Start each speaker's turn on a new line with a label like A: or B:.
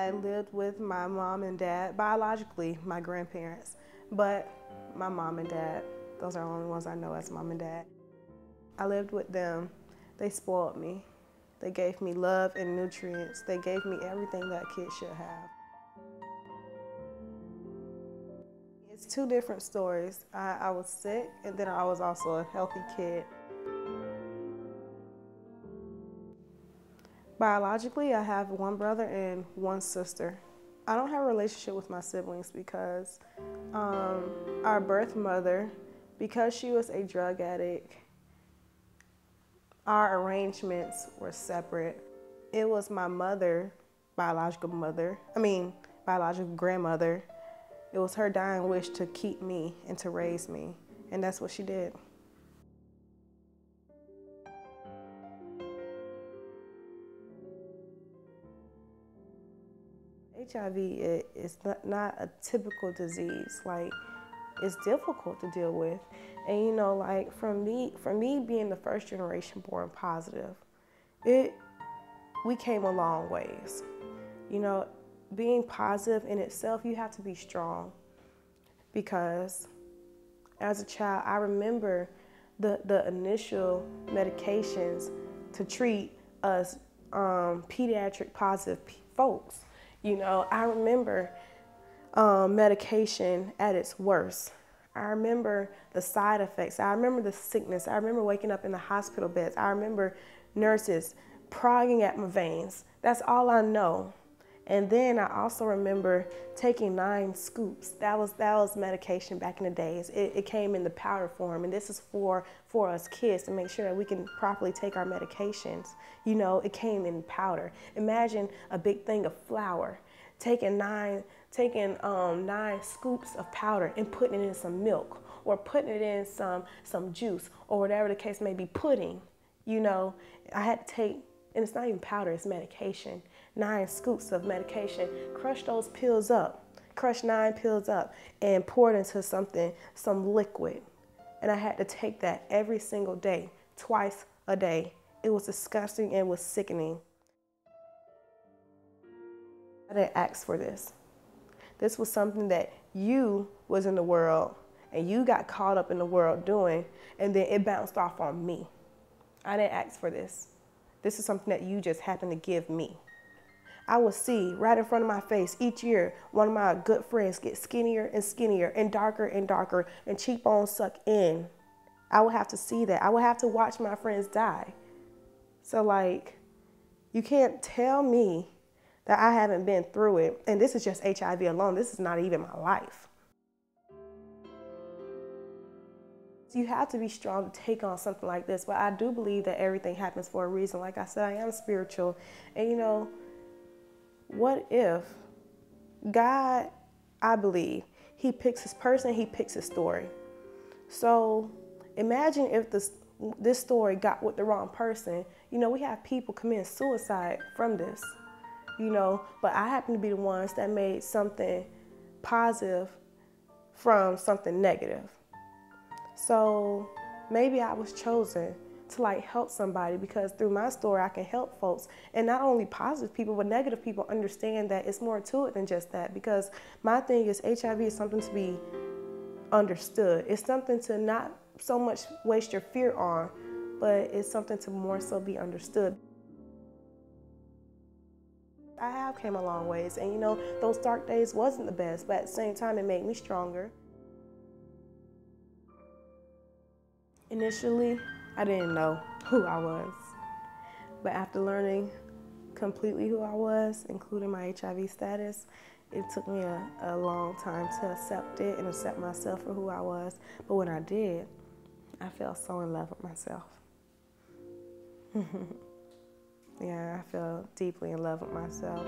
A: I lived with my mom and dad, biologically my grandparents, but my mom and dad, those are the only ones I know as mom and dad. I lived with them. They spoiled me. They gave me love and nutrients. They gave me everything that a kid should have. It's two different stories. I was sick, and then I was also a healthy kid. Biologically, I have one brother and one sister. I don't have a relationship with my siblings because our birth mother, because she was a drug addict, our arrangements were separate. It was my mother, biological grandmother. It was her dying wish to keep me and to raise me, and that's what she did. HIV is not a typical disease. Like, it's difficult to deal with. And you know, like for me being the first generation born positive, we came a long ways. You know, being positive in itself, you have to be strong, because as a child, I remember the initial medications to treat us pediatric positive folks. You know, I remember medication at its worst. I remember the side effects. I remember the sickness. I remember waking up in the hospital beds. I remember nurses prodding at my veins. That's all I know. And then I also remember taking 9 scoops. That was medication back in the days. It came in the powder form, and this is for us kids to make sure that we can properly take our medications. You know, it came in powder. Imagine a big thing of flour, taking 9 scoops of powder and putting it in some milk, or putting it in some juice, or whatever the case may be, pudding. You know, I had to take, and it's not even powder, it's medication. 9 scoops of medication, crush those pills up, crush 9 pills up, and pour it into some liquid. And I had to take that every single day, twice a day. It was disgusting and was sickening. I didn't ask for this. This was something that you was in the world, and you got caught up in the world doing, and then it bounced off on me. I didn't ask for this. This is something that you just happened to give me. I would see right in front of my face each year, one of my good friends get skinnier and skinnier and darker, and cheekbones suck in. I would have to see that. I would have to watch my friends die. So like, you can't tell me that I haven't been through it. And this is just HIV alone. This is not even my life. You have to be strong to take on something like this. But I do believe that everything happens for a reason. Like I said, I am spiritual. And you know, what if God, I believe, he picks his person, he picks his story. So imagine if this story got with the wrong person. You know, we have people committing suicide from this, you know, but I happen to be the ones that made something positive from something negative. So maybe I was chosen to like help somebody, because through my story I can help folks, and not only positive people but negative people understand that it's more to it than just that. Because my thing is, HIV is something to be understood. It's something to not so much waste your fear on, but it's something to more so be understood. I have came a long ways, and you know, those dark days wasn't the best, but at the same time it made me stronger. Initially, I didn't know who I was, but after learning completely who I was, including my HIV status, it took me a long time to accept it and accept myself for who I was. But when I did, I fell so in love with myself. Yeah, I fell deeply in love with myself.